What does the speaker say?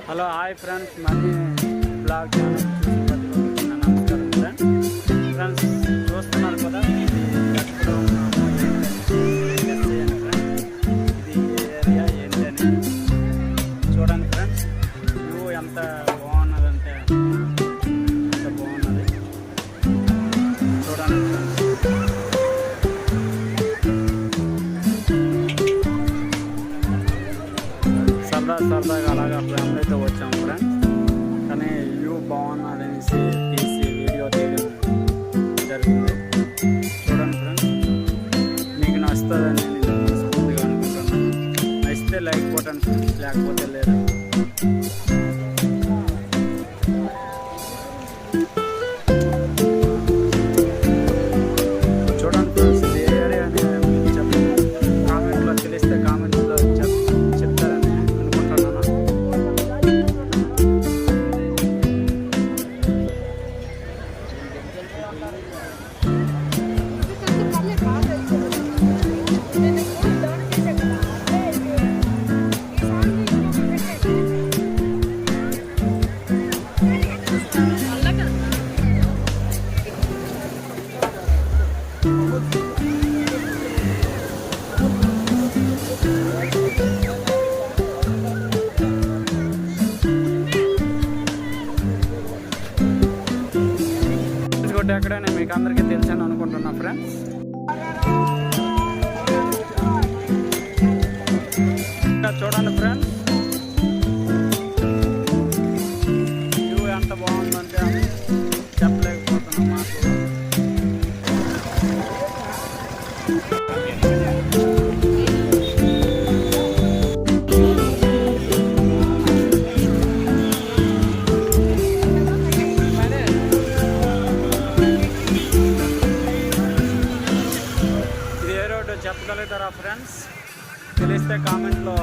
Hello hi friends, money blog channel చూసి ప్రతి ఒక్కరికి నా నమస్కారం ఫ్రెండ్స్. చూస్తున్నారు కదా, ఇది ఎక్కడ ఉన్నాము ఏంటని ఫ్రెండ్స్. ఇది ఏరియా ఏంటని చూడండి ఫ్రెండ్స్. వ్యూ ఎంత బాగున్నదంటే ఎంత బాగున్నది చూడండి ఫ్రెండ్స్. సరదాగా అలాగా ఫ్యామిలీతో వచ్చాము ఫ్రెండ్స్. కానీ వ్యూ బాగున్నదనేసి తీసి వీడియో తీయడం జరిగింది. చూడండి ఫ్రెండ్స్, మీకు నచ్చుతుందని నేను మనస్ఫూర్తిగా అనుకుంటున్నాను. నచ్చితే లైక్ కొట్టండి ఫ్రెండ్స్, లేకపోతే లేదు. చూడండి ఫ్రెండ్స్, ఇది ఏరియా అని మీకు చెప్పండి. కామెంట్లో తెలిస్తే కామెంట్స్లో చెప్తారని అనుకుంటున్నాను. ఎక్కడైనా మీకు అందరికీ తెలుసని అనుకుంటున్నా ఫ్రెండ్స్. చూడండి ఫ్రెండ్స్, వ్యూ ఎంత బాగుందంటే చెప్పలేకపోతున్నాం. మాకు చెప్పగలుగుతారా ఫ్రెండ్స్? తెలిస్తే కామెంట్లో